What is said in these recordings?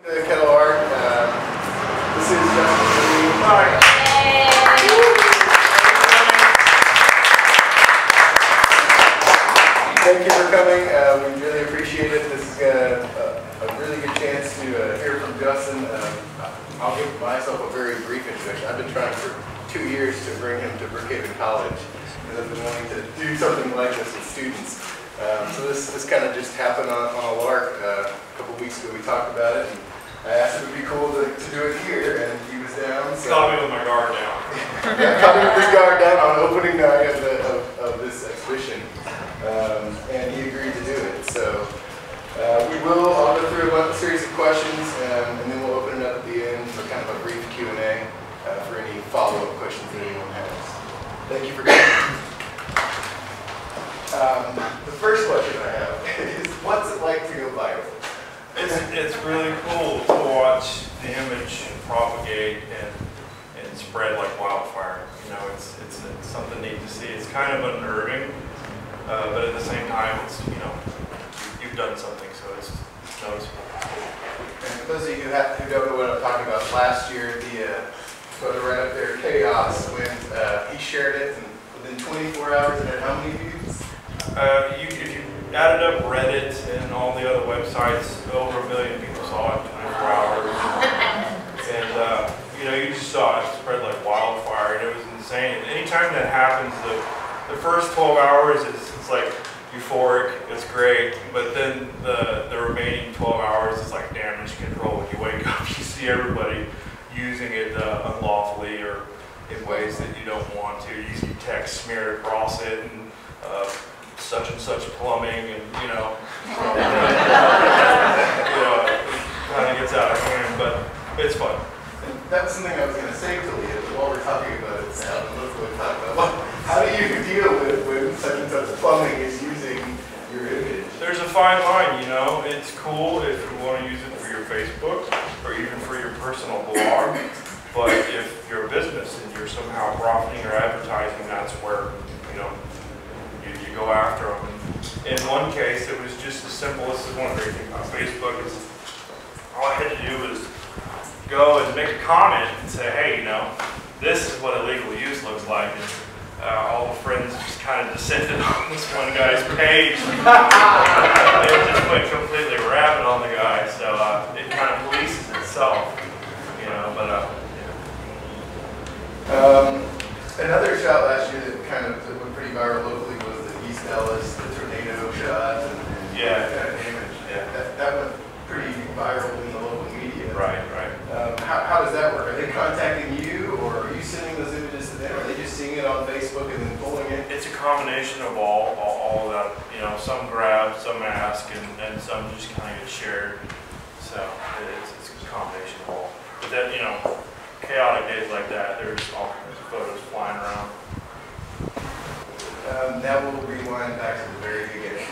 The Kettle Art. This is Justin Terveen. Hi. Thank you for coming. We really appreciate it. This is a really good chance to hear from Justin. I'll give myself a very brief introduction. I've been trying for 2 years to bring him to Brookhaven College because I've been wanting to do something like this with students. So this kind of just happened on a lark. A couple weeks ago we talked about it. And I asked if it would be cool to do it here, and he was down. So. Caught me with my guard down. Yeah, caught me with his guard down on opening night of this exhibition, and he agreed to do it. So I'll go through a series of questions, and then we'll open it up at the end for kind of a brief Q&A for any follow-up questions that anyone has. Thank you for coming. The first question I have is, what's it like to go viral? It's really cool to watch the image propagate and spread like wildfire. You know, it's something neat to see. It's kind of unnerving, but at the same time, it's, you know, you've done something, so it's noticeable. And for those of you who don't know what I'm talking about, last year the photo right up there, Chaos, when he shared it, and within 24 hours it had how many views? If you added up Reddit and all the other websites, over 1 million people saw it in 24 hours. And you know, you just saw it spread like wildfire, and it was insane. And anytime that happens, the first 12 hours it's like euphoric, it's great, but then the remaining 12 hours is like damage control. When you wake up, you see everybody using it unlawfully or in ways that you don't want to. You see text smeared across it, and such and such plumbing, and you know, kind of gets out of hand, but it's fun. That's something I was going to say to Leah, but while we're talking about it now, let's go talk about how do you deal with when such and such plumbing is using your image? There's a fine line, you know. It's cool if you want to use it for your Facebook or even for your personal blog, but if you're a business and you're somehow profiting or advertising, that's where, you know, you go after them. In one case, it was just as simple as one great thing about Facebook is all I had to do was go and make a comment and say, hey, you know, this is what illegal use looks like. And all the friends just kind of descended on this one guy's page. They just went completely rabid on the guy. So it kind of polices itself, you know. But another shot last year that went pretty viral locally was the East Dallas, the tornado shot, and yeah, that image. Yeah. That went pretty viral in the local media. Right. How does that work? Are they contacting you, or are you sending those images to them? Or are they just seeing it on Facebook and then pulling it? It's a combination of all of that. You know, some grab, some ask, and some just kind of get shared. So it's a combination of all. But then, you know, chaotic days like that, there's all kinds of photos flying around. Now we'll rewind back to the very beginning.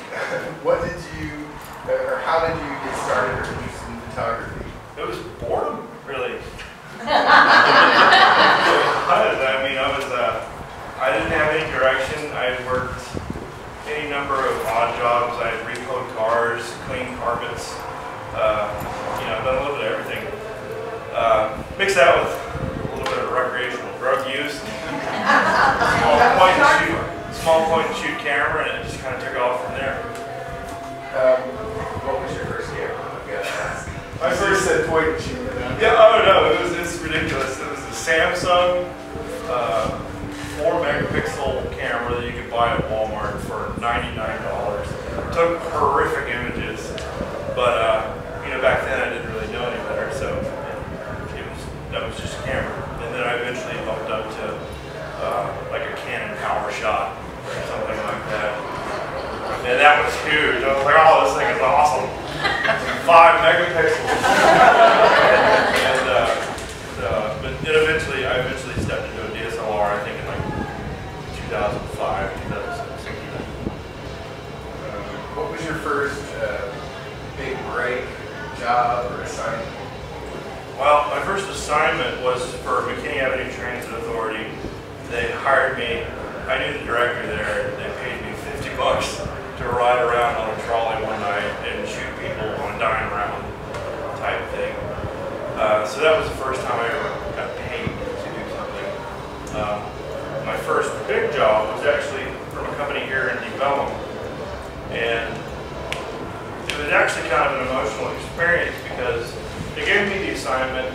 How did you get started or interested in photography? It was boredom, really. I mean, I didn't have any direction. I had worked any number of odd jobs. I had repoed cars, cleaned carpets, you know, done a little bit of everything. Mix that with a little bit of recreational drug use. Small point and shoot camera, and it just kind of took off from there. What was your first camera? I've got to ask. I first said point and shoot. Yeah, oh no, it's ridiculous. It was a Samsung 4-megapixel camera that you could buy at Walmart for $99. Took horrific images, but you know, back then I didn't really know any better, so that was just a camera. And then I eventually bumped up to like a Canon Power Shot or something like that. And that was huge. I was like, oh, this thing is awesome. 5 megapixels. But I eventually stepped into a DSLR, I think in like 2005, 2006. What was your first big break, job, or assignment? Well, my first assignment was for McKinney Avenue Transit Authority. They hired me. I knew the director there. They paid me $50 to ride around on a trolley one night and shoot people on a dime round type thing. So that was the first time I ever got paid to do something. My first big job was actually from a company here in Deep Ellum, and it was actually kind of an emotional experience because they gave me the assignment,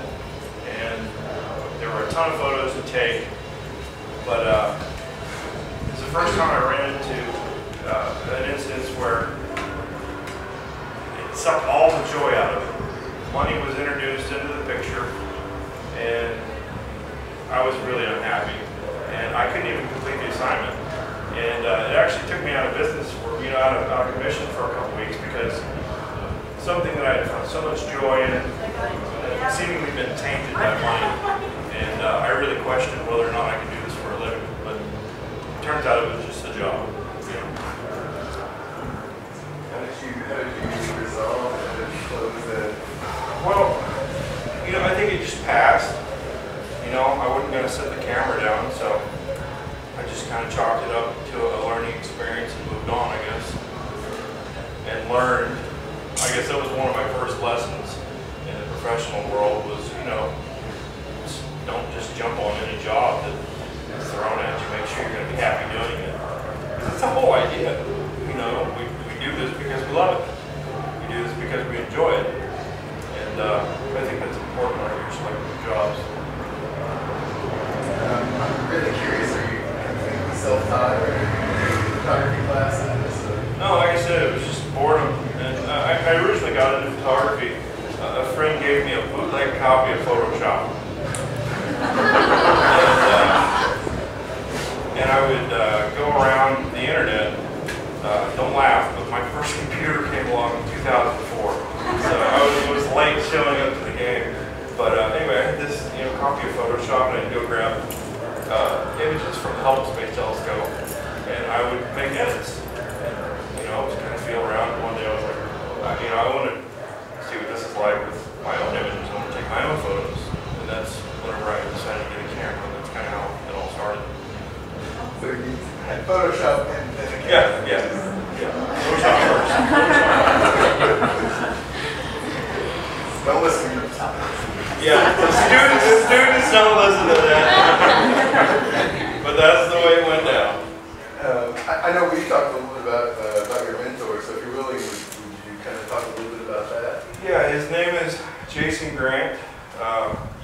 and there were a ton of photos to take, but it's the first time I ran into an instance where it sucked all the joy out of it. Money was introduced into the picture, and I was really unhappy, and I couldn't even complete the assignment. And it actually took me out of business, for out of commission for a couple weeks, because something that I had found so much joy in had seemingly been tainted by money. And I really questioned whether or not I could do this for a living, but it turns out it was just a job. How did you resolve and close that? Well, I think it just passed. I wasn't going to set the camera down, so I just kind of chalked it up to a learning experience and moved on, I guess. And learned, I guess that was one of my first lessons in the professional world was, don't just jump on any job that's thrown at you. Make sure you're going to be happy doing it. That's the whole idea. We do this because we love it. We do this because we enjoy it. And I think that's important when you're selecting jobs. I'm really curious, are you completely self-taught or are you taking photography classes? No, like I said, it was just boredom. And I originally got into photography. A friend gave me a bootleg copy of Photoshop. And I would go around the internet. Don't laugh, but my first computer came along in 2004. So I was late showing up to the game. But anyway, I had this copy of Photoshop, and I'd go grab images from the Hubble Space Telescope, and I would make edits. And just kind of feel around. One day I was like, I want to see what this is like with my own images. I want to take my own photos, and that's whenever I decided to get a camera. That's kind of how it all started. So you had Photoshop and then a camera? Yeah. Photoshop first. Don't listen to me. Yeah, the students don't listen to that. But that's the way it went down. I know we talked a little bit about your mentor, so if you're willing, would you kind of talk a little bit about that? Yeah, his name is Jason Grant.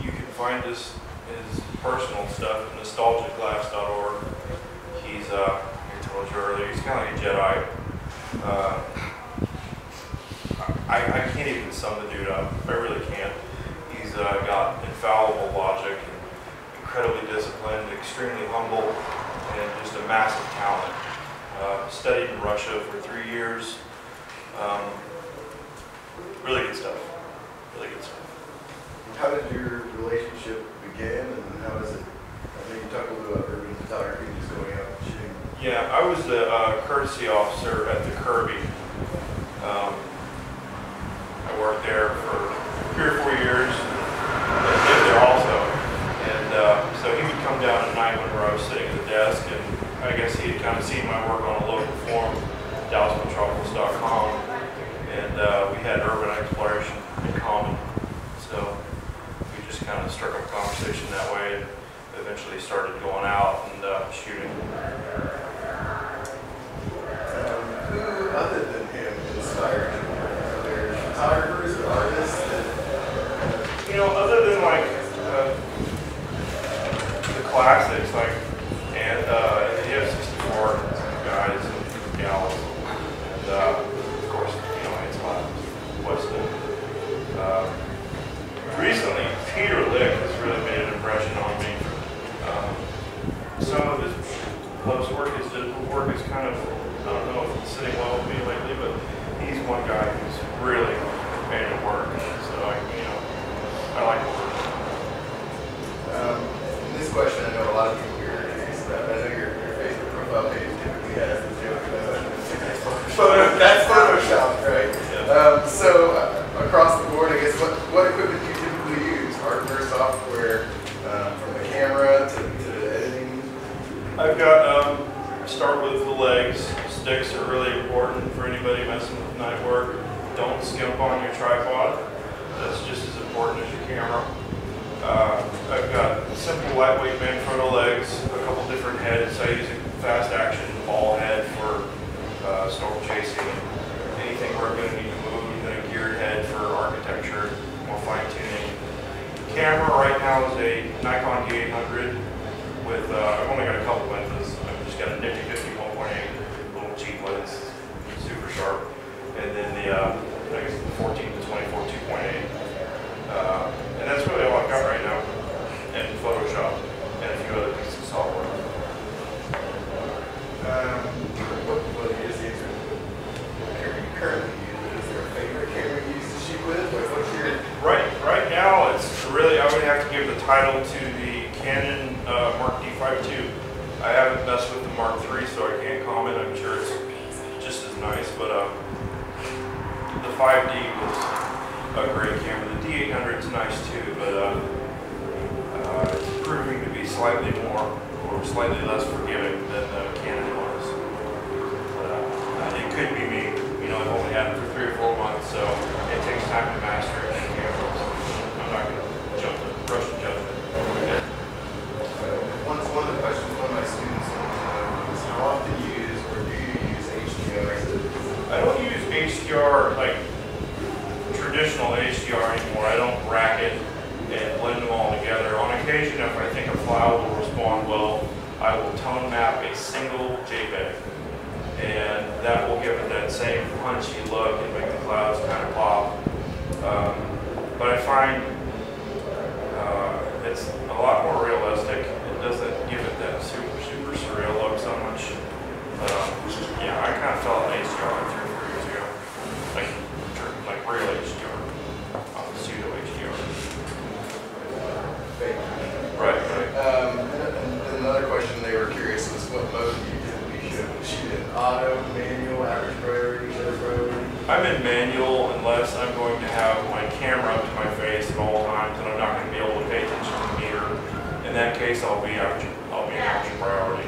You can find his personal stuff at nostalgicglass.org. He's, I told you earlier, he's kind of like a Jedi. I can't even sum the dude up. I really can't. He's got infallible logic, incredibly disciplined, extremely humble, and just a massive talent. Studied in Russia for 3 years. Really good stuff. Really good stuff. How did your relationship begin, and how is it? I know you talked a little bit about urban photography, just going out and shooting. Yeah, I was the courtesy officer at the Kirby. I worked there for 3 or 4 years. I lived there also. And so he would come down at night whenever I was sitting at the desk, and I guess he had kind of seen my work on a local forum, DallasMetropolis.com, and we had urban exploration in common. So we just kind of struck up a conversation that way, and eventually started going out and shooting. Who other than him inspired you? Are there photographers or artists that, other than like the classics, like and the F-64 guys and gals, and of course, Timelapses, Weston. Recently, Peter Lick has really made an impression on me. Some of his post work, his digital work is kind of, I don't know if it's sitting well with me lately, but he's one guy who's really made it work. So I like the work. This question, I know a lot of people are curious about. I know your Facebook profile page typically has the joke that's Photoshop, right? Yeah. So across the board, I guess, what equipment do you typically use? Hardware, software, from the camera to editing? I've got, start with the legs. Sticks are really important for anybody messing with night work. Don't skimp on your tripod. That's just as important as your camera. I've got simple lightweight Manfrotto legs, a couple different heads. I use a fast action ball head for Strom Chasing. Anything where I'm going to need to move, and a geared head for architecture, more fine tuning. Camera right now is a Nikon D800 with, I've only got a couple lenses. I've just got a nifty 50 1.8 little cheap lens, super sharp. And then the, I guess the 14 to 24 2.8. And that's really all I've got right now. And Photoshop and a few other pieces of software. What is the camera you currently use? Is there a favorite camera you use to shoot with? What's your... Right now, it's really, I would have to give the title to the Canon Mark D5 II. I haven't messed with the Mark III, so I can't comment. I'm sure it's just as nice, but the 5D was a great camera. The D800 is nice too, but it's proving to be slightly more or slightly less forgiving than the Canon was. But it could be me. You know, I've only had it for 3 or 4 months, so it takes time to master it in camera. So I'm not going to rush to judgment. One of the questions one of my students is how often use or do you use HDR? I don't use HDR like traditional HDR anymore. I don't rack it and blend them all together. On occasion, if I think a file will respond well, I will tone map a single JPEG, and that will give it that same punchy look and make the clouds kind of pop. But I find it's a lot more realistic. It doesn't give it that super surreal look so much. Yeah, I kind of felt an HDR like 3 or 4 years ago, like real HDR, pseudo HDR. Right. And another question they were curious was what mode do you typically shoot in? Auto, manual, average priority, shutter priority? I'm in manual unless I'm going to have my camera up to my face at all times, and I'm not going to be able to pay attention to the meter. In that case, I'll be average priority,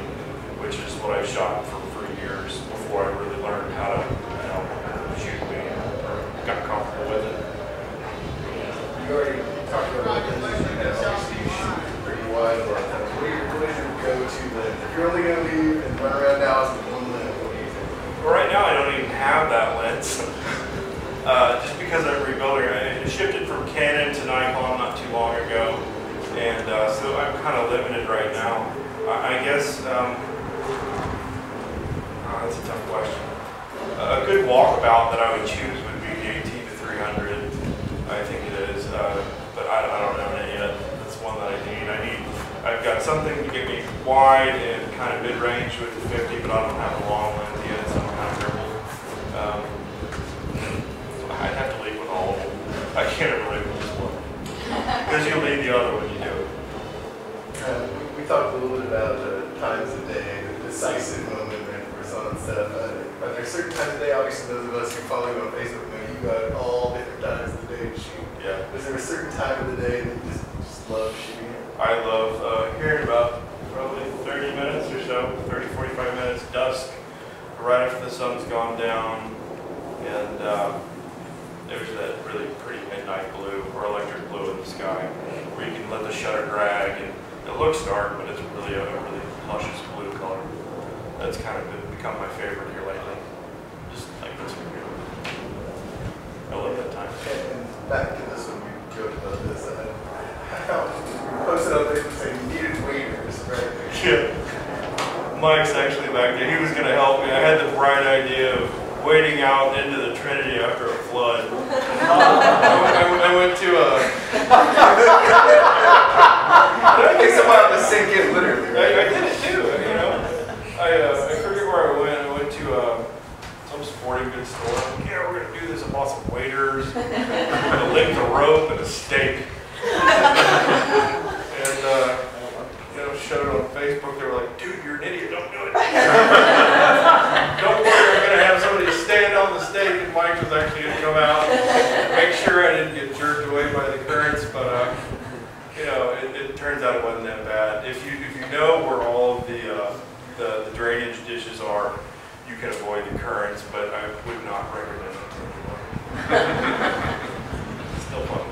which is what I've shot for years before I really learned how to, shoot video or got comfortable with it. You already talked about lenses. Obviously you shoot pretty wide. What is your go-to lens? If you're only going to leave and run around Dallas with one lens, what do you think? Well, right now I don't even have that lens. Just because I'm rebuilding. I shifted from Canon to Nikon not too long ago, and so I'm kind of limited right now. I guess that's a tough question. A good walkabout that I would choose would be the 18 to 300. I think it is, but I don't know it yet. That's one that I need. I've got something to get me wide and kind of mid-range with the 50, but I don't have a long lens yet, so I'm kind of crippled. I'd have to leave with all of them. I can't ever leave with just one. Because you'll need the other when you do it. We talked a little bit about times of day, the decisive moment for some stuff. Are there certain times of day, obviously those of us who follow you on Facebook know you got all different times of the day to shoot. Yeah. Is there a certain time of the day that you just love shooting? I love hearing about probably 30 minutes or so, 30, 45 minutes, dusk, right after the sun's gone down, and there's that really pretty midnight blue or electric blue in the sky, where you can let the shutter drag, and it looks dark, but it's really a really luscious blue color. That's kind of become my favorite here lately. Just like this one here. I love that time. And back to this one, we joked about this. You posted on Facebook saying you needed waiters, right? Yeah. Mike's actually back there. He was going to help me. I had the bright idea of wading out into the Trinity after a flood. I went to I think somebody to sink in, literally. Right? I did it too, you know. I forget where I went. I went to some sporting goods store. I'm like, yeah, we're going to do this. I bought some waders, a length of rope, and a stake. And, showed it on Facebook. They were like, dude, you're an idiot. Don't do it. Don't worry, I'm going to have somebody stand on the stake, and Mike was actually going to come out and make sure I didn't get jerked away by the currents, but it turns out it wasn't that bad. If you know where all of the drainage dishes are, you can avoid the currents, but I would not recommend it to anyone. Still fun.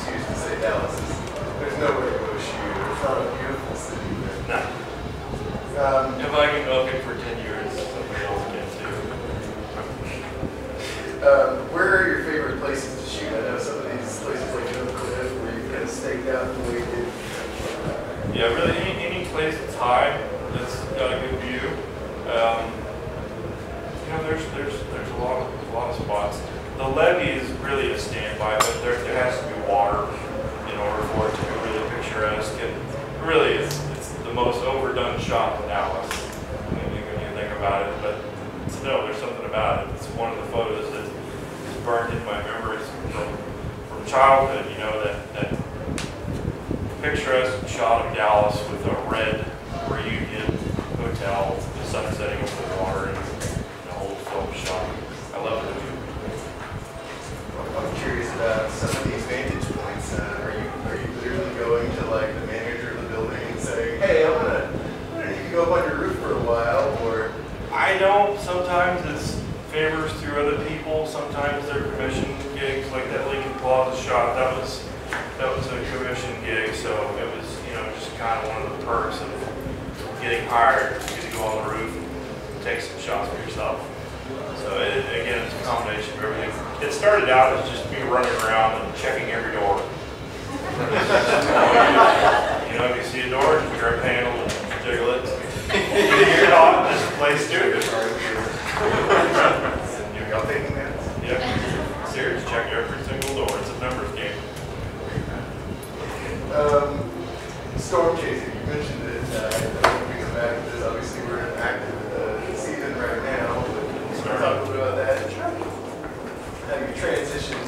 excuse to say Dallas is, there's nowhere to go shoot. It's not a beautiful city. No. If I can milk it for 10 years, somebody else can too. Where are your favorite places to shoot? I know some of these places like Oak Cliff where you kind of staked out the way you did. Yeah, really, any place that's high, that's got a good view. You know, there's a lot of spots. The levee is really a standby, but there has to be water in order for it to be really picturesque. And really, it's the most overdone shot in Dallas when you think about it. But still, there's something about it. It's one of the photos that is burned in my memories from childhood. You know, that picturesque shot of Dallas with a red Reunion hotel, the sun setting over the water, and the old film shot. I love it. I'm curious about some of these vantage points. Are you literally going to like the manager of the building and saying, "Hey, I'm gonna need to go up on your roof for a while," or? I don't. Sometimes it's favors through other people. Sometimes they're commission gigs, like that Lincoln Plaza shot. That was a commission gig, so it was, you know, just kind of one of the perks of getting hired. You get to go on the roof and take some shots for yourself. So again, it's a combination of everything. It started out as just me running around and checking every door. You know, if you see a door, just grab a handle and jiggle it. You're not this place doing it. Y'all taking that? Yeah. Serious, check every single door. It's a numbers game. Strom Chasing, you mentioned it. We come back to this. Obviously, we're in an active season right now. But talk a little bit about that. How you transitioned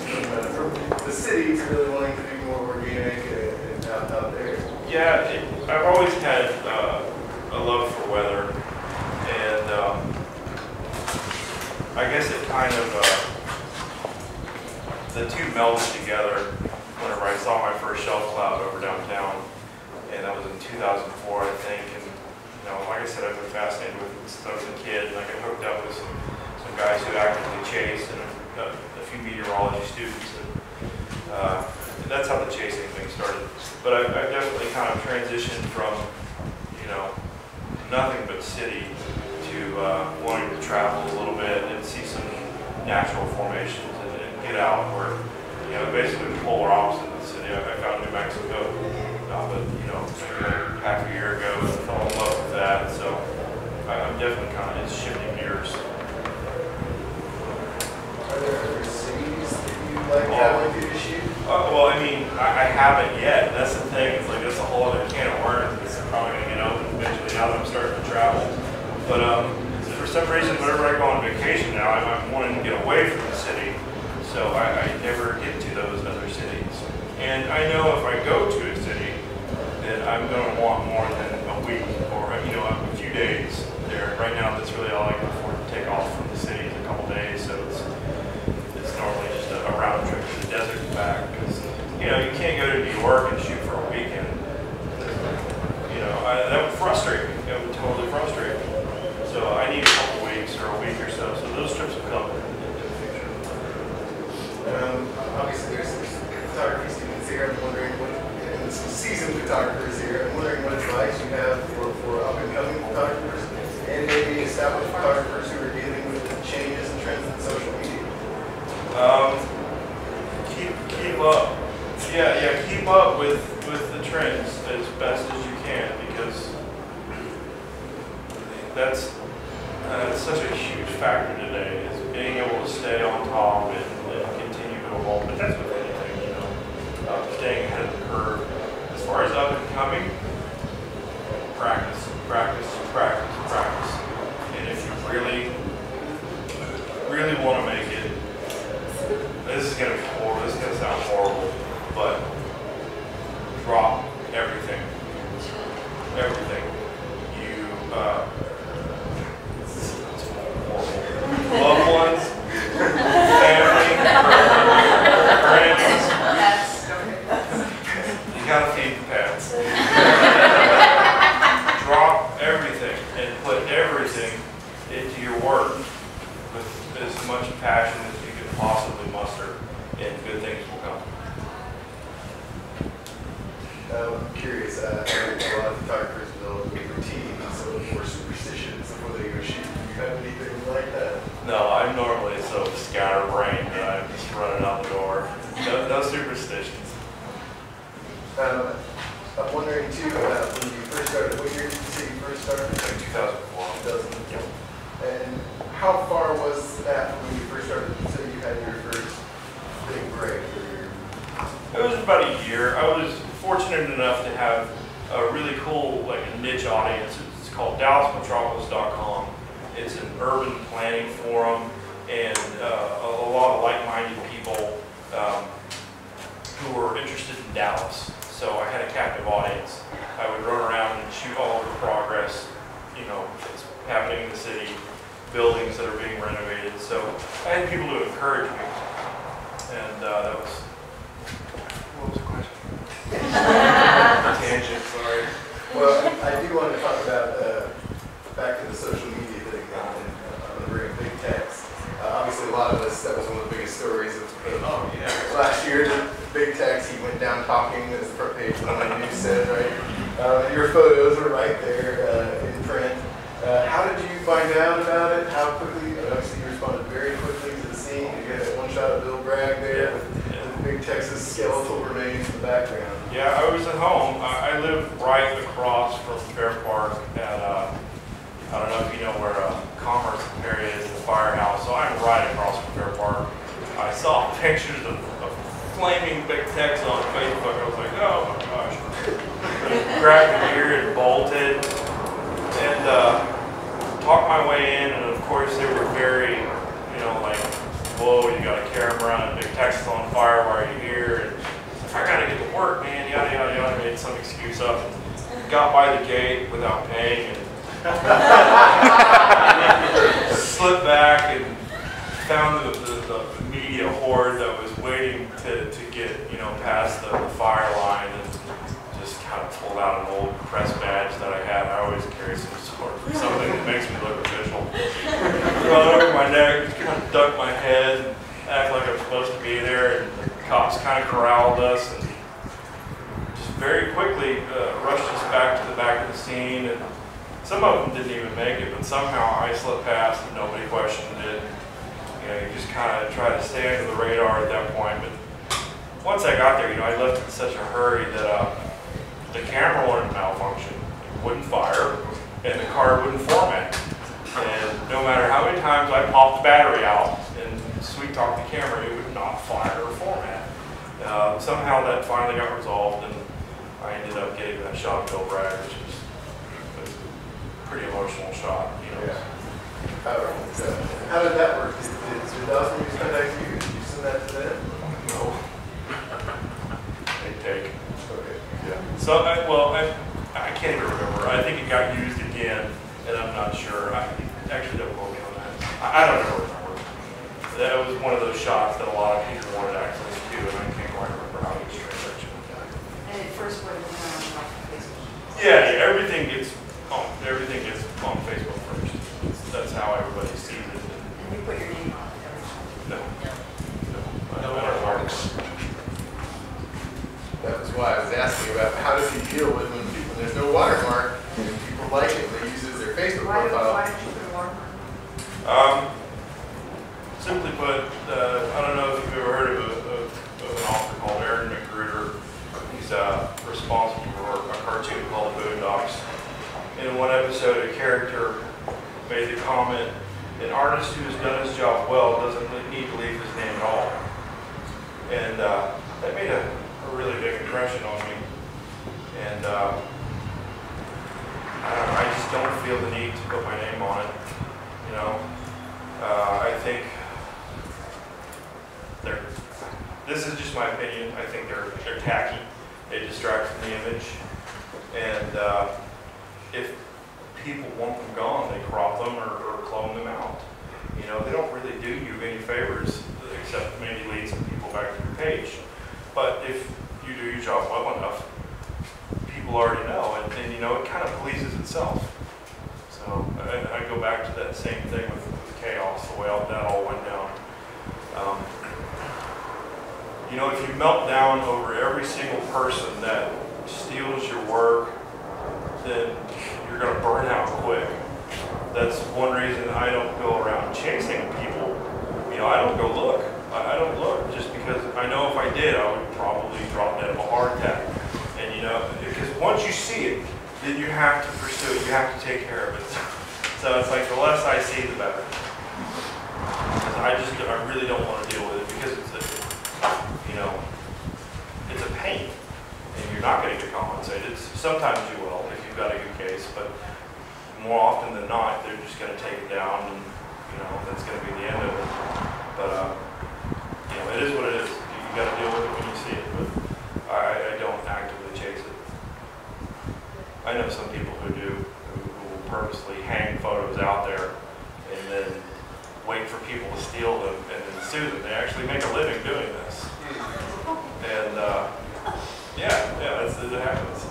from the city to really wanting to be more organic and out there. Yeah, I've always had a love for weather, and I guess it kind of the two melded together whenever I saw my first shelf cloud over downtown, and that was in 2004, I think. And you know, like I said, I've been fascinated with it since I was a kid, and I got hooked up with some guys who actively chase and a few meteorology students, and that's how the chasing thing started. But I've definitely kind of transitioned from, you know, nothing but city to wanting to travel a little bit and see some natural formations and get out where, you know, basically the polar opposite of the city. I found New Mexico, but you know, maybe half a year ago, and fell in love with that. So I'm definitely kind of shifting gears. Are there other cities that you like traveling to shoot? Well, I mean, I haven't yet. That's the thing. It's like that's a whole other can of worms. It's probably going to get open eventually now that I'm starting to travel. But for some reason, whenever I go on vacation now, I'm wanting to get away from the city. So I never get to those other cities. And I know if I go to a city, then I'm going to want more than a week or, you know, a few days there. Right now, that's really all I can afford to take off from the city is a couple days. So it's normally just a round trip to the desert and back. Because, you know, you can't go to New York and shoot for a weekend. You know, that would frustrate me. That would totally frustrate me. So I need a couple weeks or a week or so. So those trips will come in the future. Obviously, there's photography students here. I'm wondering what, and some seasoned photographers here. I'm wondering what advice you have for up-and-coming photographers and maybe established photographers who are dealing with the changes and trends in social media. Keep up. Yeah, keep up with the trends as best as you can, because that's such a huge factor today, is being able to stay on top and continue to evolve. But that's with anything, you know, staying ahead of the curve. As far as up and coming, practice. And if you really want to make it, this is going to be horrible, this is going to sound horrible, but drop everything. You, it's horrible. Loved ones, family, friends. You gotta feed the pets. Drop everything and put everything into your work with as much passion I'm curious, I think a lot of photographers develop routines or superstitions before they go shoot. Do you have anything like that? No, I'm normally so scatterbrained that I'm just running out the door. No superstitions. I'm wondering too, when you first started, what year did you say you first started? Like 2004. 2004. And how far was that when you first started until you had your first big break? It was about a year. I was fortunate enough to have a really cool, like a niche audience. It's called DallasMetropolis.com. It's an urban planning forum, and a lot of like-minded people who were interested in Dallas. So I had a captive audience. I would run around and shoot all of the progress, you know, that's happening in the city, buildings that are being renovated. So I had people to encourage me, and that was, what was the question? Tangent, sorry. Well, I do want to talk about back to the social media thing and I'm going to bring big text. Obviously, a lot of us, that was one of the biggest stories of last year. Big text, he went down talking, as the front page of the news said, right? Your photos are right there in print. How did you find out about it? How quickly? Obviously, you responded very quickly to the scene. You had that one shot of Bill Bragg there with the big Texas skeletal remains in the background. Yeah, I was at home. I live right across from Fair Park at, I don't know if you know where Commerce area is, the firehouse. So I'm right across from Fair Park. I saw pictures of flaming big text on Facebook. I was like, oh my gosh. I grabbed the gear and bolted and talked my way in. And of course, they were very, you know, like, whoa, you got a camera and big text is on fire. Why are you here? And I gotta get to work, man. Yada yada yada. I made some excuse up and got by the gate without paying and slipped back and found the media horde that was waiting to get, you know, past the fire line, and just kind of pulled out an old press badge that I had. I always carry something that makes me look official. Throw it over my neck, just kind of duck my head, and act like I'm supposed to be there, and the cops kind of corralled us and just very quickly rushed us back to the back of the scene. And some of them didn't even make it, but somehow I slipped past and nobody questioned it. You know, you just kind of try to stay under the radar at that point. But once I got there, you know, I left in such a hurry that the camera wanted to malfunction, it wouldn't fire, and the card wouldn't format. And no matter how many times I popped the battery out and sweet talked the camera, it would not fire or format. Somehow that finally got resolved, and I ended up getting that shot of Bill Bragg, which was a pretty emotional shot, you know. Yeah. How did that work? Did Dawson News contact you? Did you send that to them? No. They take. Okay. Yeah. So, I can't even remember. I think it got used again, and I'm not sure. Actually, don't quote me on that. I don't remember. That was one of those shots that a lot of people wanted access to, and I can't quite remember how each transaction was done. And it first would have been on Facebook. Yeah, everything gets on Facebook first. That's how everybody sees it. And you put your name on it every time. No. No watermarks. That was why I was asking about how does he deal with when there's no watermark and people like it, they use it as their Facebook profile. Why did you put a watermark? Simply put, I don't know if you've ever heard of an author called Aaron McGruder. He's responsible for a cartoon called Boondocks. In one episode, a character made the comment, an artist who has done his job well doesn't need to leave his name at all. And that made a really big impression on me. And I just don't feel the need to put my name on it. You know, I think this is just my opinion. I think they're tacky. They distract from the image. And if people want them gone, they crop them or clone them out. You know, they don't really do you any favors except maybe lead some people back to your page. But if you do your job well enough, people already know, and you know, it kind of pleases itself. So I go back to that same thing with chaos, the way that all went down. You know, if you melt down over every single person that steals your work, then you're going to burn out quick. That's one reason I don't go around chasing people. You know, I don't go look. I don't look just because I know if I did, I would probably drop dead of a heart attack. And you know, because once you see it, then you have to pursue it. You have to take care of it. So it's like the less I see, the better. Because I really don't want to deal with it because it's a, you know, it's a pain, and you're not going to get compensated. Sometimes you will if you've got a good case, but more often than not, they're just going to take it down, and you know that's going to be the end of it. But you know, it is what it is. You got to deal with it when you see it. But I don't actively chase it. I know some people who do, who will purposely hang photos out there and then wait for people to steal them and then sue them. They actually make a living doing this. And yeah, it happens.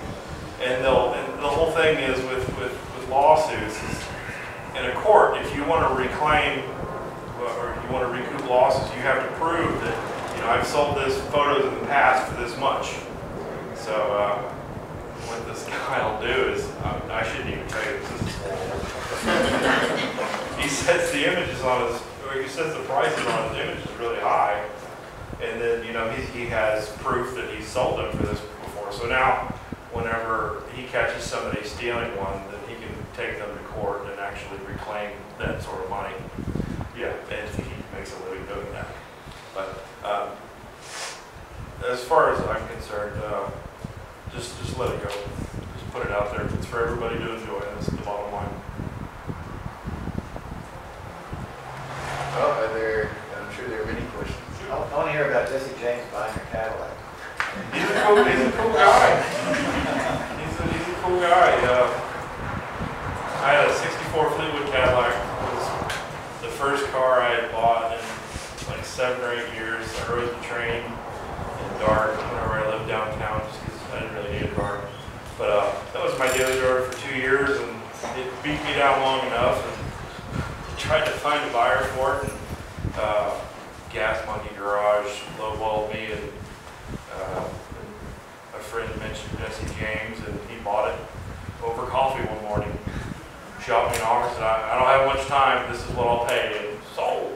And the whole thing is with lawsuits is in a court, if you want to reclaim or you want to recoup losses, you have to prove that, you know, I've sold this photos in the past for this much. So what this guy will do is, I shouldn't even tell you this is horrible. He sets the images on his, or he sets the prices on his images really high, and then, you know, he has proof that he's sold them for this before. So now, whenever he catches somebody stealing one, then he can take them to court and actually reclaim that sort of money. Yeah, and he makes a living doing that. But as far as I'm concerned, just let it go. Just put it out there. It's for everybody to enjoy. That's the bottom line. Well, I'm sure there are many questions. I want to hear about Jesse James buying a Cadillac. He's a cool guy. He's a cool guy. I had a '64 Fleetwood Cadillac. It was the first car I had bought in like 7 or 8 years. I rode the train in dark whenever I lived downtown just because I didn't really need a car. But that was my daily driver for 2 years, and it beat me down long enough. And tried to find a buyer for it, and Gas Monkey Garage lowballed me, and a friend mentioned Jesse James, and he bought it over coffee one morning. Shot me an offer, said, I don't have much time, this is what I'll pay, and sold.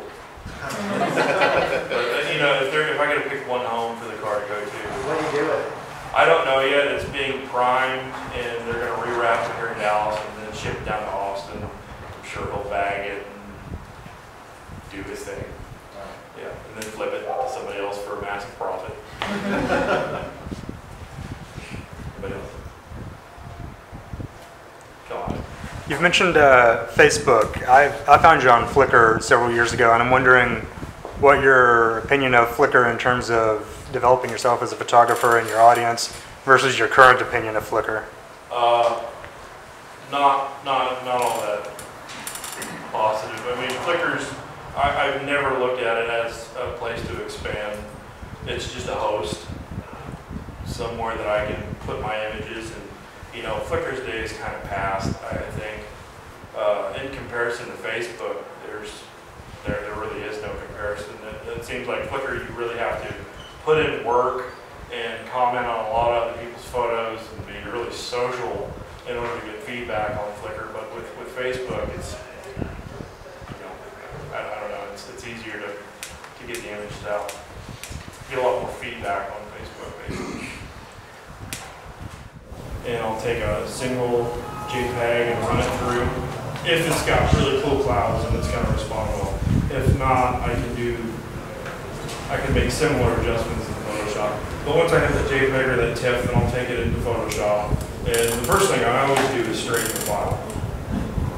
But, you know, if I got to pick one home for the car to go to. What do you do with it? I don't know yet. It's being primed, and they're going to rewrap it here in Dallas and then ship it down to Austin. I'm sure he'll bag it and do his thing. Yeah, and then flip it to somebody else for a massive profit. Anybody else? Go on. You've mentioned Facebook. I found you on Flickr several years ago, and I'm wondering what your opinion of Flickr in terms of developing yourself as a photographer and your audience versus your current opinion of Flickr. Not all that positive. I mean, Flickr's, I've never looked at it as a place to expand. It's just a host, somewhere that I can put my images, and you know, Flickr's day is kind of past, I think. In comparison to Facebook, there really is no comparison. It seems like Flickr, you really have to put in work and comment on a lot of other people's photos and be really social in order to get feedback on Flickr. But with Facebook, it's, you know, I don't know, it's easier to get the images out. Get a lot more feedback on Facebook, basically. And I'll take a single JPEG and run it through. If it's got really cool clouds, and it's going to respond well. If not, I can make similar adjustments in Photoshop. But once I have the JPEG or that TIFF, then I'll take it into Photoshop. And the first thing I always do is straighten the file.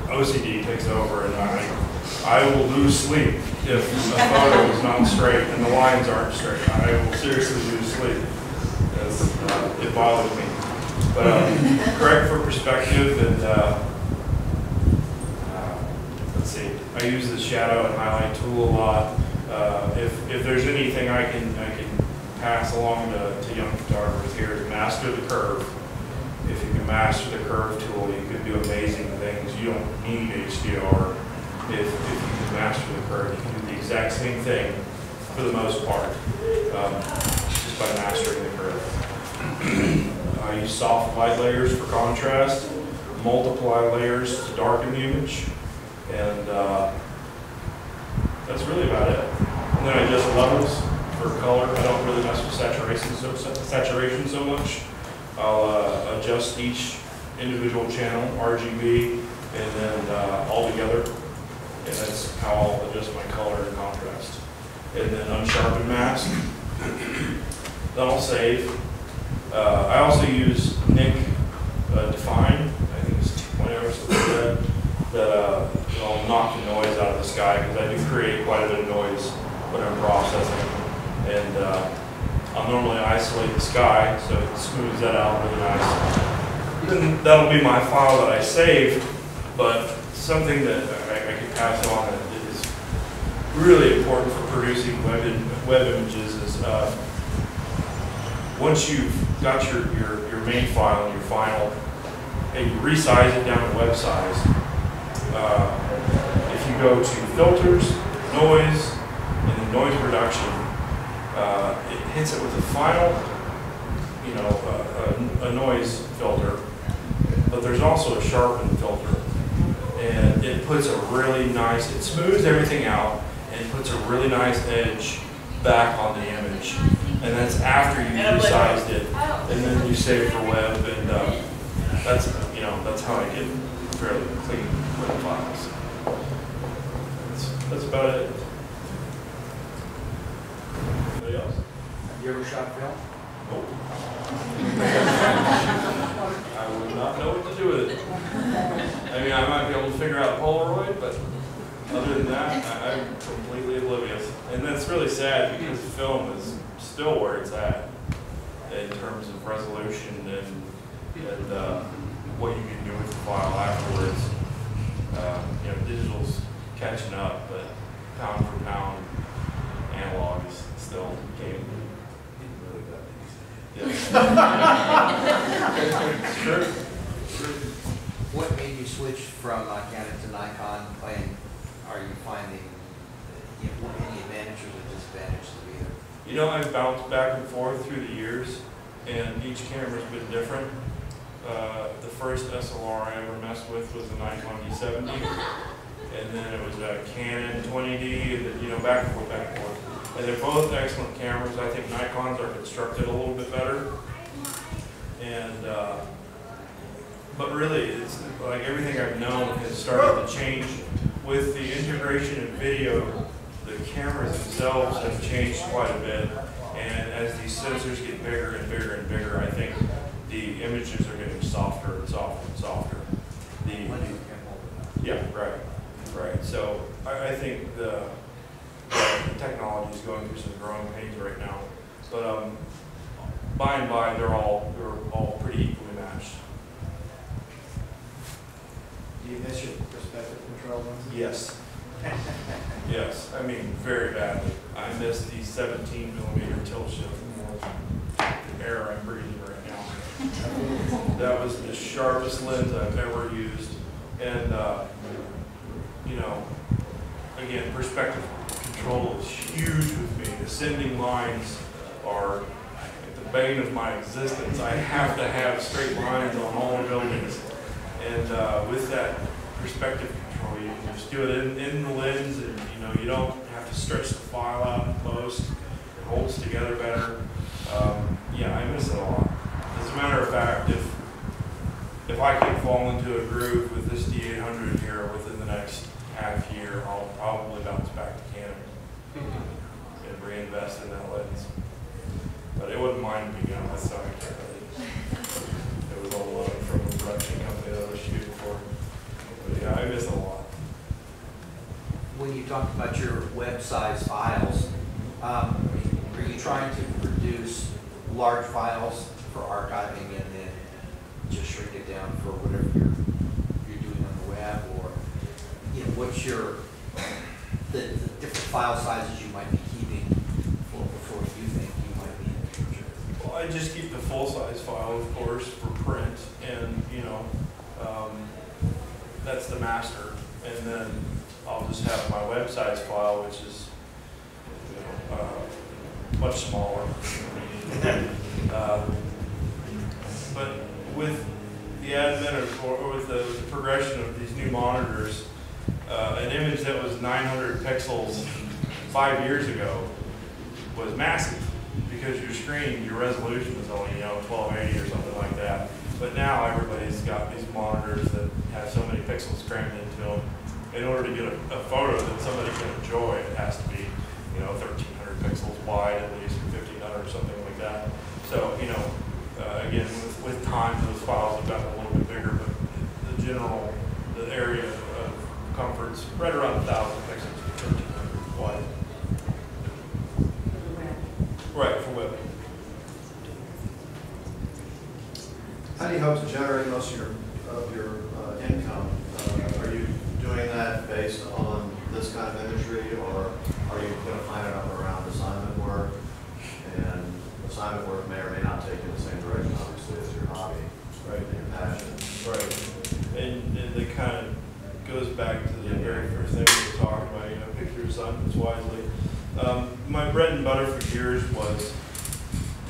OCD takes over, and I will lose sleep if a photo is not straight and the lines aren't straight. I will seriously lose sleep, because it bothers me. But correct for perspective, and let's see, I use the shadow and highlight tool a lot. If there's anything I can pass along to young photographers here, is master the curve. If you can master the curve tool, you can do amazing things. You don't need HDR. If you can master the curve, you can do the exact same thing for the most part, just by mastering the curve. use soft light layers for contrast, multiply layers to darken the image, and that's really about it. And then I adjust levels for color. I don't really mess with saturation so much. I'll adjust each individual channel, RGB, and then all together. And that's how I'll adjust my color and contrast. And then unsharpen mask. Then I'll save. I also use Nik Define. I think it's 2.0 or something like that. I'll knock the noise out of the sky because I do create quite a bit of noise when I'm processing. And I'll normally isolate the sky so it smooths that out really nice. Then that'll be my file that I save, but something that I can pass on that is really important for producing web images is once you've got your main file and your final, and you resize it down to web size, if you go to filters, noise, and then noise reduction, it hits it with a final, a noise filter, but there's also a sharpen filter, and it puts a really nice, it smooths everything out and puts a really nice edge back on the image, and that's after you resized it, and then you save for web, and that's how I get fairly clean web files. That's about it. Anybody else? Have you ever shot film? Nope. I would not know what to do with it. I mean, I might be able to figure out Polaroid, but other than that, I'm completely oblivious. And that's really sad because film is still where it's at in terms of resolution and what you can do with the file afterwards. Digital's catching up, but pound for pound, analog is still game. Sure. What made you switch from Canon to Nikon, and are you finding any advantages or disadvantages of either? I've bounced back and forth through the years, and each camera's been different. The first SLR I ever messed with was a Nikon D70, and then it was a Canon 20D, and then, back and forth. And they're both excellent cameras. I think Nikons are constructed a little bit better. And, but really, it's like everything I've known has started to change. With the integration of video, the cameras themselves have changed quite a bit. And as these sensors get bigger and bigger and bigger, I think the images are getting softer and softer and softer. Yeah, right. So I think the technology is going through some growing pains right now, but by and by they're all pretty equally matched. Do you miss your perspective control lenses? Yes. Yes, I mean very badly. I miss the 17mm tilt shift more than the air I'm breathing right now. That was the sharpest lens I've ever used, and again, perspective control is huge with me. Ascending lines are the bane of my existence. I have to have straight lines on all the buildings. And with that perspective control, you can just do it in the lens, and you don't have to stretch the file out in post. It holds together better. Yeah, I miss it a lot. As a matter of fact, if I can fall into a groove with this D800 here within the next half year, I'll probably bounce back to Canon and reinvest in that lens. But it wasn't mine to begin with, so I can't really. It was all from a production company that I was shooting for. But yeah, I miss it a lot. When you talk about your web size files, are you trying to produce large files for archiving and then just shrink it down for whatever you're doing on the web, or what's the different file sizes you might be keeping for what you think you might be in the future? Well, I just keep the full-size file, of course, for print, and that's the master, and then I'll just have my web size file, which is much smaller. But progression of these new monitors, an image that was 900 pixels 5 years ago was massive because your screen, your resolution was only 1280 or something like that. But now everybody's got these monitors that have so many pixels crammed into them. In order to get a photo that somebody can enjoy, it has to be 1300 pixels wide at least, or 1500 or something like that. So again, with time, those files have gotten a little bit bigger, but the area of comfort's right around 1,000 pixels to 1,300 wide. Right, for web. How do you hope to generate most of your income? Are you doing that based on this kind of imagery, or are you going to find it up around assignment work? And assignment work may or may not take you in the same direction, obviously, as your hobby, right? And your passion. Right. And it kind of goes back to the very first thing we were talking about, pick your assignments wisely. My bread and butter for years was,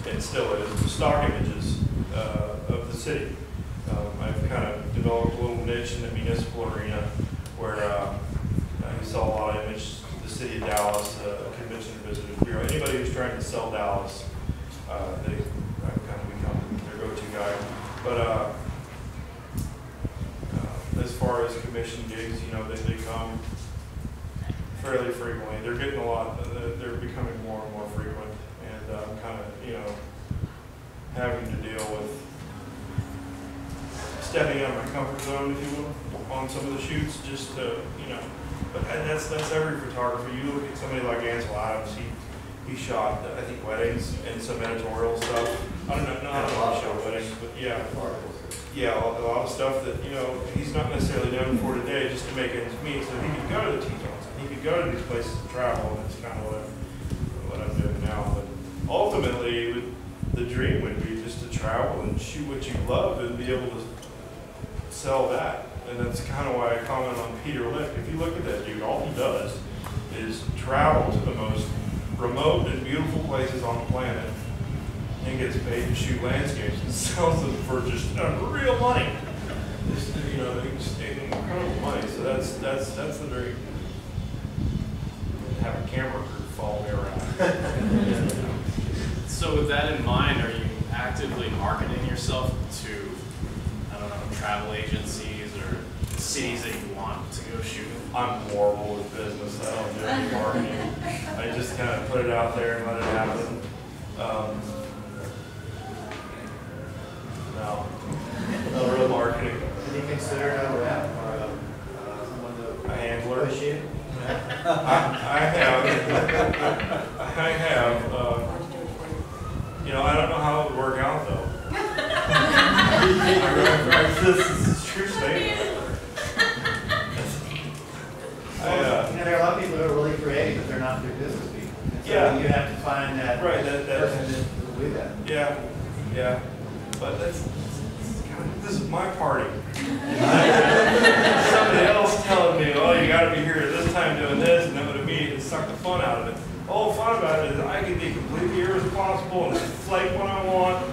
and still is, stock images of the city. I've kind of developed a little niche in the municipal arena where I sell a lot of images to the city of Dallas, Convention and Visitors Bureau. Anybody who's trying to sell Dallas, I've kind of become their go-to guy. But as far as commission gigs, they come fairly frequently. They're getting a lot, they're becoming more and more frequent, and I'm kind of, having to deal with stepping out of my comfort zone, if you will, on some of the shoots, just to, but that's every photographer. You look at somebody like Ansel Adams, he shot, I think, weddings and some editorial stuff. I don't know how to show weddings, but yeah, a lot of stuff that, he's not necessarily known for today, just to make ends meet. So he could go to the Tetons, he could go to these places and travel, and that's kind of what I'm doing now. But ultimately, the dream would be just to travel and shoot what you love and be able to sell that. And that's kind of why I commented on Peter Lick. If you look at that dude, all he does is travel to the most remote and beautiful places on the planet and gets paid to shoot landscapes and sells them for just real money. Just, just incredible money. So that's the dream. Have a camera crew follow me around. So with that in mind, are you actively marketing yourself to, travel agencies or cities that you want to go shoot in? I'm horrible with business. I don't do any marketing. I just kind of put it out there and let it happen. No real marketing. Did you consider a rep or someone to A handler. push you? I have. I don't know how it would work out though. This is a true statement. There are a lot of people who are really creative, but they're not their business people. And so you have to find that person that will do that. Yeah. But this is my party. Somebody else telling me, oh, you got to be here at this time doing this, and that would immediately suck the fun out of it. The whole fun about it is I can be completely irresponsible and flake when I want,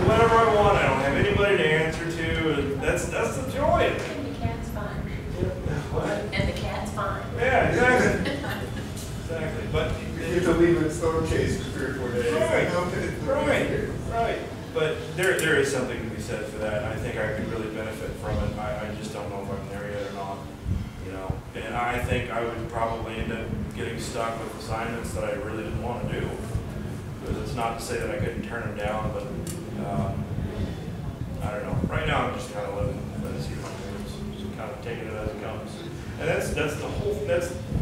whatever I want. I don't have anybody to answer to, and that's the joy of it. And the cat's fine. What? And the cat's fine. Yeah, exactly. Exactly. But You have to leave it Strom Chasing for 3 or 4 days. Right. But there is something to be said for that. I think I could really benefit from it. I just don't know if I'm there yet or not. And I think I would probably end up getting stuck with assignments that I really didn't want to do. Because it's not to say that I couldn't turn them down, but I don't know. Right now I'm just kind of living as you just kind of taking it as it comes. And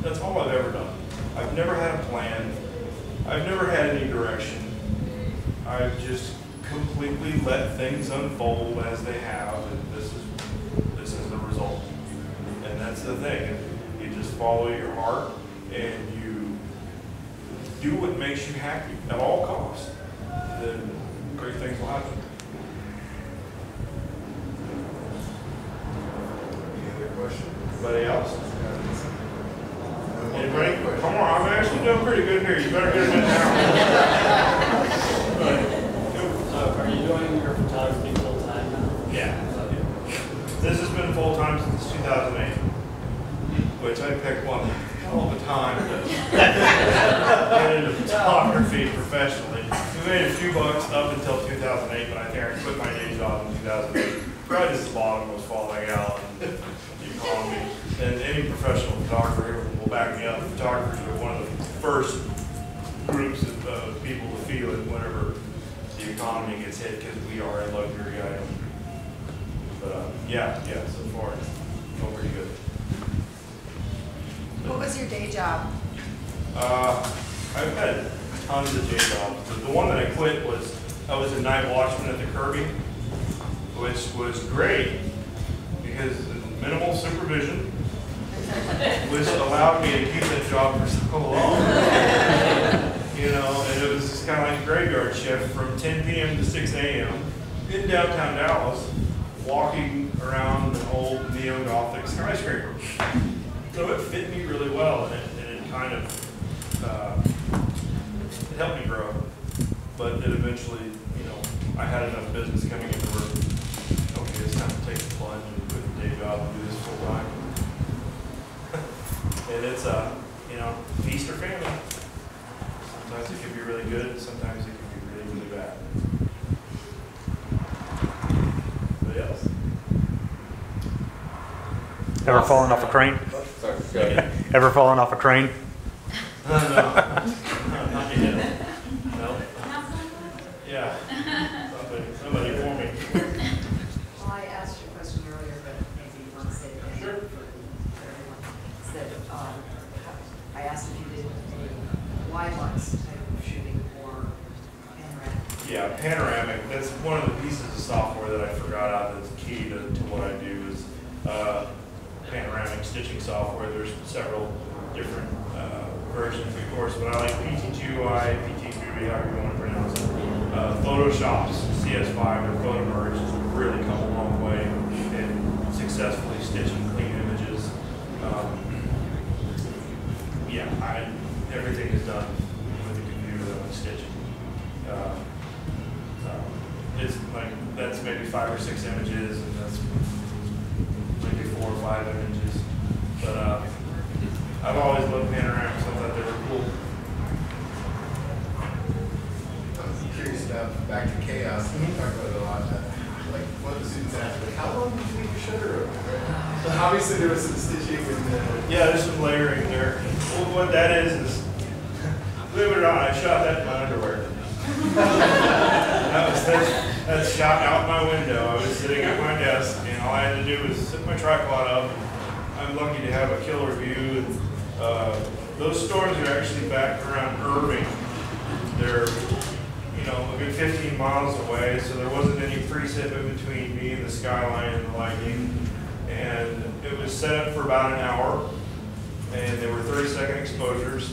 that's all I've ever done. I've never had a plan. I've never had any direction. I've just completely let things unfold as they have, and this is the result. And that's the thing. You just follow your heart and you do what makes you happy at all costs. Then great things will happen. Any other questions? Anybody else? Anybody? Come on, I'm actually doing pretty good here. You better get it down. Are you doing your photography full time now? Yeah. This has been full time since I picked one hell of a time to get into photography professionally. We made a few bucks up until 2008, but I think I quit my day job in 2008. Probably just the bottom was falling out and the economy. And any professional photographer will back me up. Photographers are one of the first groups of people to feel it whenever the economy gets hit, because we are a luxury item. But yeah, so far it's going pretty good. What was your day job? I've had tons of day jobs. The one that I quit was, I was a night watchman at the Kirby, which was great because minimal supervision, which allowed me to keep that job for so long. You know, and it was just kind of like a graveyard shift from 10 p.m. to 6 a.m. in downtown Dallas, walking around an old neo-Gothic skyscraper. So it fit me really well, and it kind of it helped me grow. But it eventually, you know, I had enough business coming in where, okay, it's time to take the plunge and quit the day job and do this full time. And it's you know, feast or famine. Sometimes it can be really good, sometimes it can be really, really bad. Anybody else? Ever fallen off a crane? Sorry, go ahead. Ever fallen off a crane? No, not yet. No. Yeah. Somebody for me. Well, I asked you a question earlier, but maybe you want to say it again. Sure. For everyone. It's that I asked if you did a wide lens type of shooting or panoramic. Yeah, Panoramic. That's one of the pieces of software that I forgot out that's key to what I do is Panoramic stitching software. There's several different versions, of course, but I like PT2UI, PT2B, however you want to pronounce it. Photoshop's CS5 or PhotoMerge has really come a long way in successfully stitching clean images. Yeah, everything is done with the computer that I'm stitching. It's like, that's maybe 5 or 6 images, and that's maybe 4 or 5 images. But I've always loved panoramics. I thought they were cool. I'm curious about back to chaos. We talk about it a lot. Like what the students ask, like, how long did you leave your shutter open? Right? So obviously there was some stitching and yeah, there's some layering there. Well, what that is believe it or not, I shot that in my underwear. That's shot out my window. I was sitting at my desk, and all I had to do was set my tripod up. I'm lucky to have a killer view. And, those storms are actually back around Irving. They're, you know, a good 15 miles away, so there wasn't any precip in between me and the skyline and the lightning. And it was set up for about an hour, and there were 30-second exposures.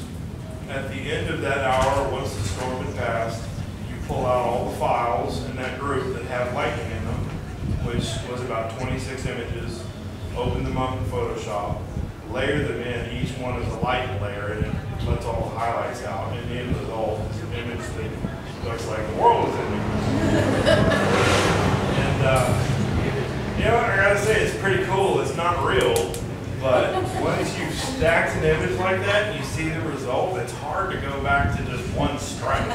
At the end of that hour, once the storm had passed, you pull out all the files in that group that have lightning in them, which was about 26 images, open them up in Photoshop, layer them in. Each one is a light layer, and it lets all the highlights out. And the end result is an image that looks like the world is ending. And you know, I gotta say, it's pretty cool. It's not real, but once you've stacked an image like that and you see the result, it's hard to go back to just one strike. Who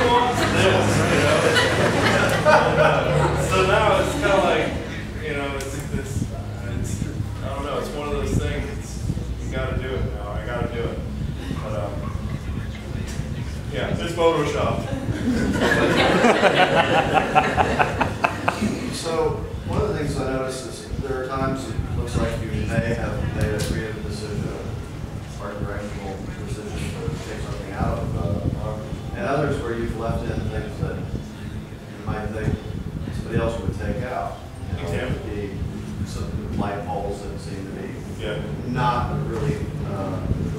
wants this? You know? So now it's kind of like, you know, it's I don't know. It's one of those things. You got to do it now. I got to do it. But yeah, it's Photoshop. So one of the things I noticed is there are times it looks like you may have made a creative decision, a art directional decision to take something out of, and others where you've left in things that you might think somebody else would take out. You know, it would be some light poles that seem to be not really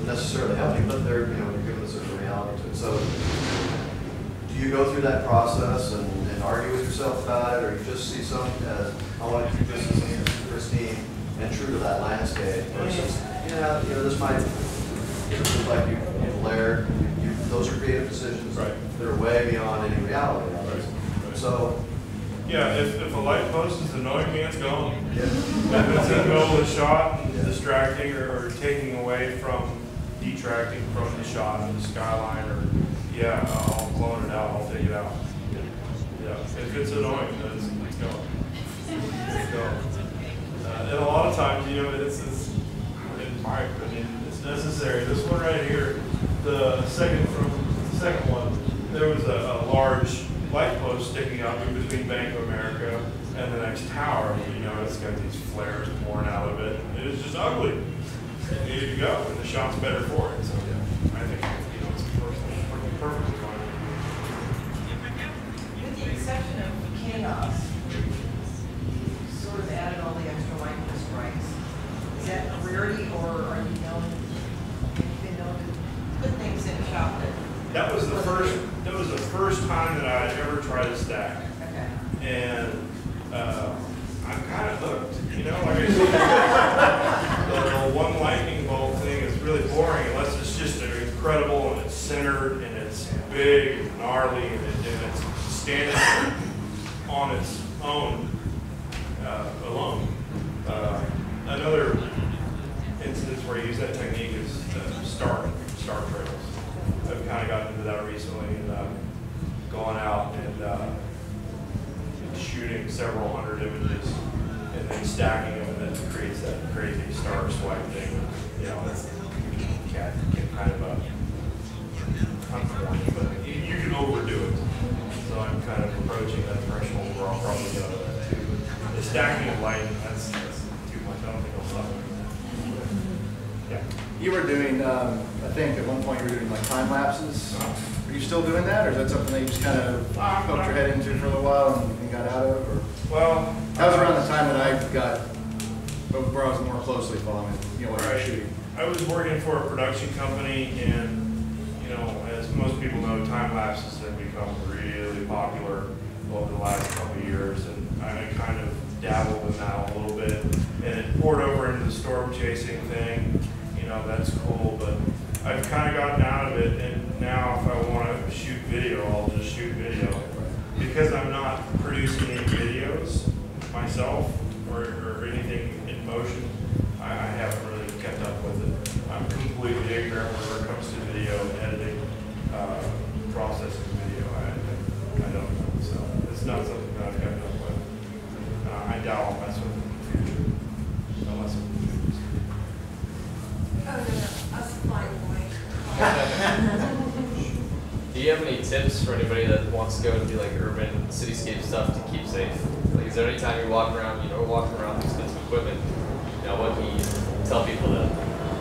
necessarily helping, but they're, you know, they're giving a certain reality to it. So do you go through that process and argue with yourself about it, or you just see something as, I want to keep this as pristine and true to that landscape, versus, yeah, you know, this might look like you've layered, those are creative decisions that are way beyond any reality of it. So Yeah, if a light post is annoying me, it's gone. Yeah. If it's in the middle of the shot and distracting or taking away from, detracting from the shot of the skyline, or yeah, I'll clone it out, I'll take it out. Yeah, if it's annoying, then it's going. It's going. And a lot of times, you know, it's in my opinion, it's necessary. This one right here, the second one, there was a large light post sticking up in between Bank of America and the next tower. You know, it's got these flares pouring out of it. It was just ugly. It needed to go, and the shot's better for it. So yeah, I think, you know, it's perfectly fine. With the exception of chaos, you sort of added all the extra likeness rights. Is that a rarity, or are you known, you've been known to put things in a shop that? That was the first time that I ever tried to stack. Okay. And I'm kind of hooked, you know, like I said, the one lightning bolt thing is really boring unless it's just incredible and it's centered and it's big and gnarly and it's standing on its own alone. Another instance where I use that technique is star trails. I've kind of gotten into that recently and going out and shooting several hundred images and then stacking them, and then creates that crazy star swipe thing. You know, that's kind of unfortunate, but you can overdo it. So I'm kind of approaching that threshold where I'll probably get out of that too. But the stacking of lighting, that's too much. I don't think I'll stop doing that. Yeah. You were doing, I think at one point you were doing like time lapses. Are you still doing that, or is that something that you just kind of poked your head into for a little while and got out of? Or? Well, that was around the time that I got, where I was more closely following, you know, what I was shooting. I was working for a production company, and you know, as most people know, time lapses have become really popular over the last couple of years, and I kind of dabbled in that a little bit, and it poured over into the Strom Chasing thing. You know, that's cool, but I've kind of gotten out of it, and now if I want to shoot video, I'll just shoot video. Because I'm not producing any videos myself or anything in motion, I haven't really kept up with it. I'm completely ignorant when it comes to video editing, processing video. I don't know, so it's not something that I've kept up with. I doubt I'll mess with it in the future, unless I'm Do you have any tips for anybody that wants to go and do like urban cityscape stuff to keep safe? Like, is there any time you're walking around, walking around with expensive equipment, what can you tell people to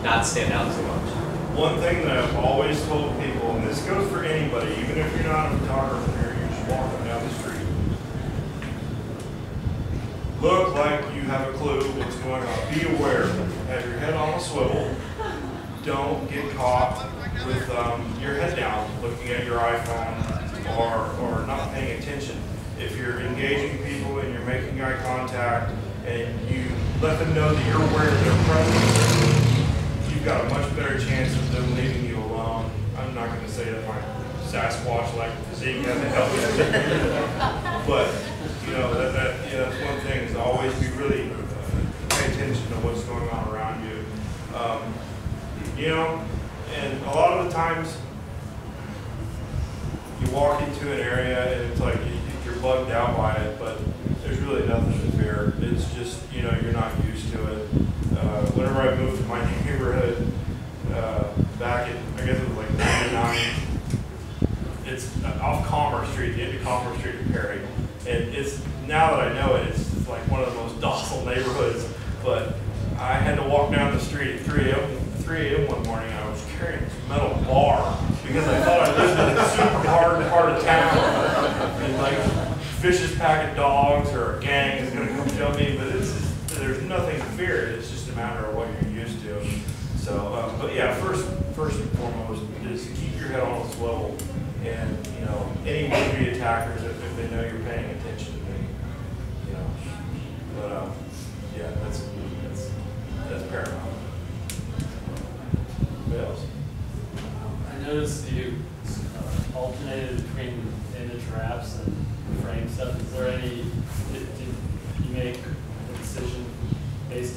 not stand out too much? One thing that I've always told people, and this goes for anybody, even if you're not a photographer, you're just walking down the street. Look like you have a clue what's going on. Be aware. Have your head on a swivel. Don't get caught with your head down, looking at your iPhone or not paying attention. If you're engaging people and you're making eye contact and you let them know that you're aware of their presence, you've got a much better chance of them leaving you alone. I'm not going to say that my Sasquatch-like physique hasn't helped me, but that's one thing, is always be really pay attention to what's going on around you. And a lot of the times you walk into an area and it's like you're bugged out by it, but there's really nothing to fear. It's just, you're not used to it. Whenever I moved to my neighborhood back in, I guess it was like 99, it's off Commerce Street, the end of Commerce Street in Perry. And it's, now that I know it, it's like one of the most docile neighborhoods, but I had to walk down the street at 3 a.m. one morning, and I was carrying this metal bar because I thought I lived in a super hard part of town. And like vicious pack of dogs or a gang is going to come jump me, but there's nothing to fear. It's just a matter of what you're used to. So, but yeah, first and foremost is keep your head on a swivel, and any movie attackers, if they know you're paying attention, but yeah, that's paramount. What else? I noticed you alternated between image wraps and frame stuff. Is there any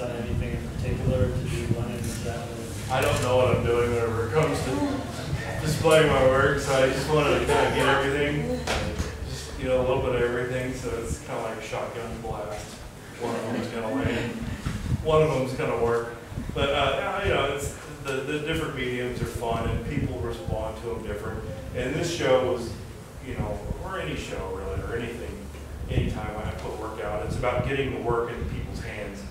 on anything in particular to do run-ins that way? I don't know what I'm doing whenever it comes to displaying my work, so I just want to kind of get everything, just, you know, a little bit of everything, so it's kind of like a shotgun blast. One of them's going to land, one of them's going to work. But, you know, it's, the different mediums are fun, and people respond to them different. And this show was, you know, or any show really, or anything, anytime I put work out, it's about getting the work in people's hands.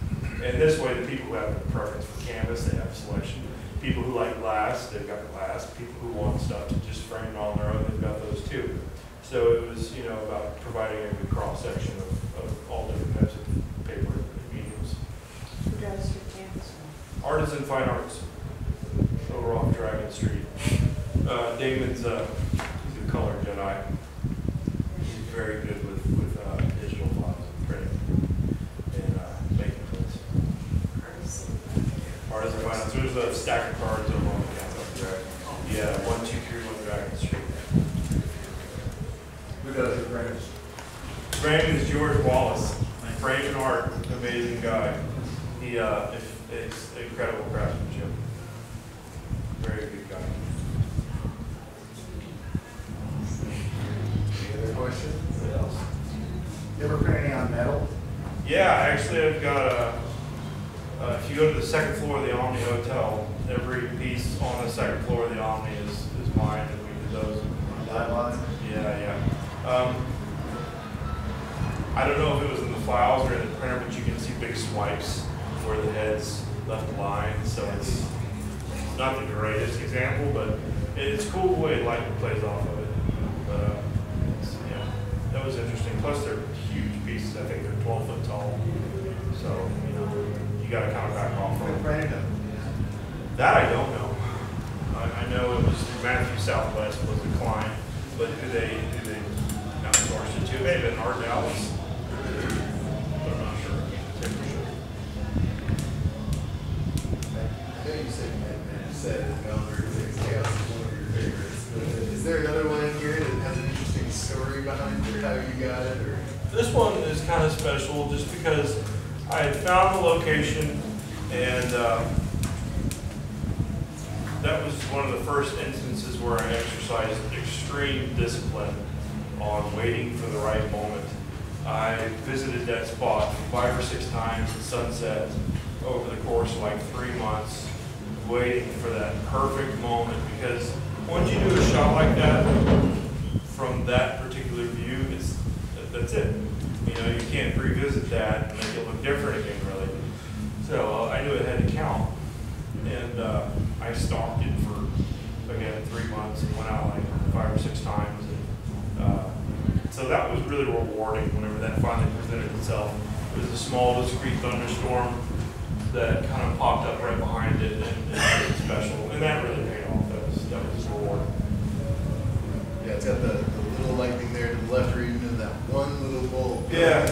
And this way, the people who have a preference for canvas, they have a selection. People who like glass, they've got glass. People who want stuff to just frame it on their own, they've got those too. So it was, you know, about providing a good cross-section of all different types of paper mediums. Who does your canvas? Artisan Fine Arts, over off Dragon Street. Damon's he's a color Jedi. He's very good with digital files and printing and making prints. Artisan Fine Arts. There's a stack of cards over on the counter. Yeah, 1231 Dragon Street. Who does it, Brandon? Brandon is George Wallace. Framing art, amazing guy. He it's incredible craftsmanship. Very good guy. Any other questions? What else? You ever print any on metal? Yeah, actually I've got if you go to the second floor of the Omni Hotel, every piece on the second floor of the Omni is mine, and we did those. On that line? Yeah. I don't know if it was in the files or in the printer, but you can see big swipes where the heads left the line, so it's not the greatest example, but it's cool the way light plays off of it. But yeah, that was interesting. Plus they're huge pieces. I think they're 12 foot tall. So, you know, you got to kind of back off from it. That I don't know. I know it was Matthew Southwest was the client, but who they outsourced it to? Maybe an Art Dallas. But I'm not sure. I know you said Boundary Chaos is one of your favorites. But is there another one in here that has an interesting story behind it, or how you got it? Or? This one is kind of special just because I had found the location, and that was one of the first instances where I exercised extreme discipline on waiting for the right moment. I visited that spot 5 or 6 times at sunset over the course of like 3 months, waiting for that perfect moment, because once you do a shot like that from that particular view, that's it. You know, you can't revisit that and make it look different again, really. So I knew it had to count, and I stalked it for, again, 3 months and went out like 5 or 6 times. So that was really rewarding whenever that finally presented itself. It was a small, discrete thunderstorm that kind of popped up right behind it, and it was special. And that really paid off. That was reward. Yeah, it's got the little lightning there to the left, or even in that one little bulb. Yeah.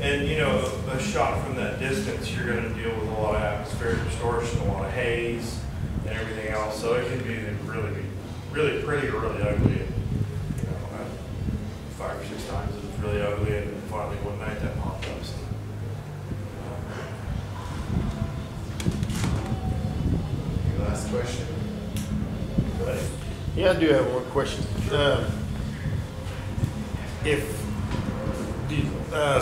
And you know, a shot from that distance, you're going to deal with a lot of atmospheric distortion, a lot of haze, and everything else. So it can be really pretty or really ugly. And, you know, 5 or 6 times it was really ugly, and then finally one night that popped up. So, Any last question? Go ahead. Yeah, I do have one question. If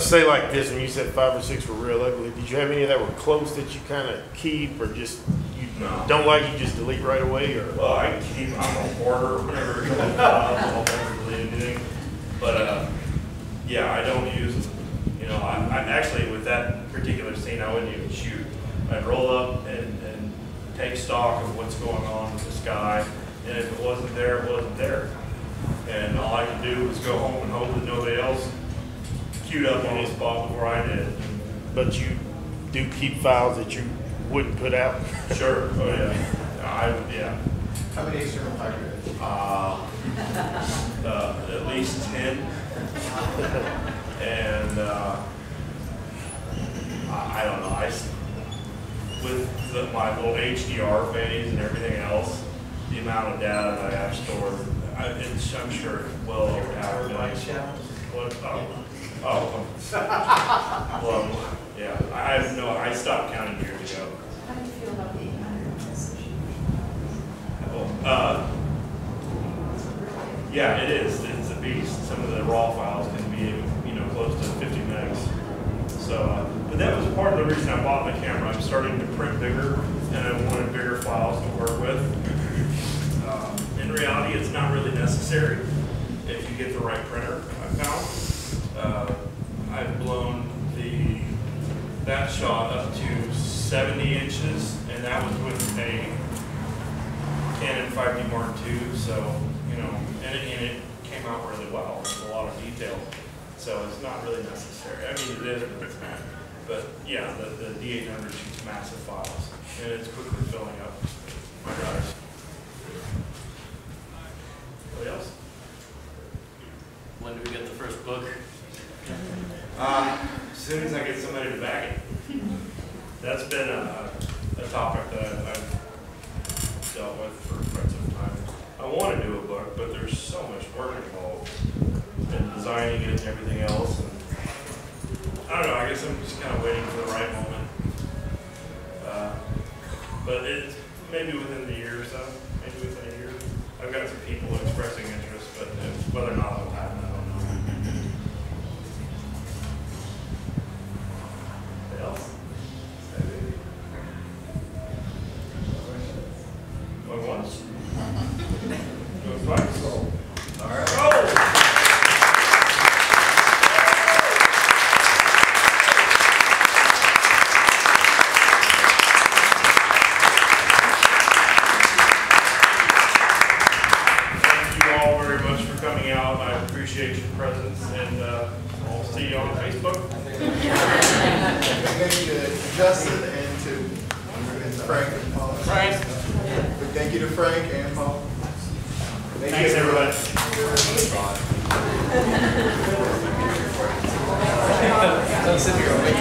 say like this, when you said 5 or 6 were real ugly, did you have any that were close that you kind of keep, or just you don't like, you just delete right away? Or well, I keep. I'm a hoarder. Whenever it comes to files, I'll never delete anything. But yeah, I don't use. You know, I actually with that particular scene, I wouldn't even shoot. I'd roll up and take stock of what's going on with the sky, and if it wasn't there, it wasn't there. And all I could do was go home and hope that nobody else queued up on the spot before I did. but you do keep files that you wouldn't put out? Sure. Oh yeah. Yeah. How many external hard drives? At least 10. And I don't know. With my little HDR phase and everything else, the amount of data that I have stored, I'm sure well over half a million. What? Oh. Well, yeah, I stopped counting years ago. How do you feel about the 800 resolution? Yeah, it is. It's a beast. Some of the raw files can be, close to 50 megs. So, but that was part of the reason I bought my camera. I'm starting to print bigger, and I wanted bigger files to work with. In reality, it's not really necessary if you get the right printer. I found I've blown that shot up to 70 inches, and that was with a Canon 5D Mark II. So, and it came out really well. There's a lot of detail. So it's not really necessary. I mean, it is, but it's not. But yeah, the D800 shoots massive files, and it's quickly filling up my drives. What else? When do we get the first book? As soon as I get somebody to back it. That's been a topic that I've dealt with for quite some time. I want to do a book, but there's so much work involved in designing it and everything else. And I don't know, I guess I'm just kind of waiting for the right moment. But it's maybe within the year or so, maybe within a year. I've got some people expressing interest, but whether or not it'll happen, I don't know. What else? Going once? Going twice? All right. Oh! Coming out. I appreciate your presence, and I'll see you on Facebook. Thank you to Justin and to Frank and Paul. Frank. Thank you to Frank and Paul. Thanks, everybody. Don't sit here and make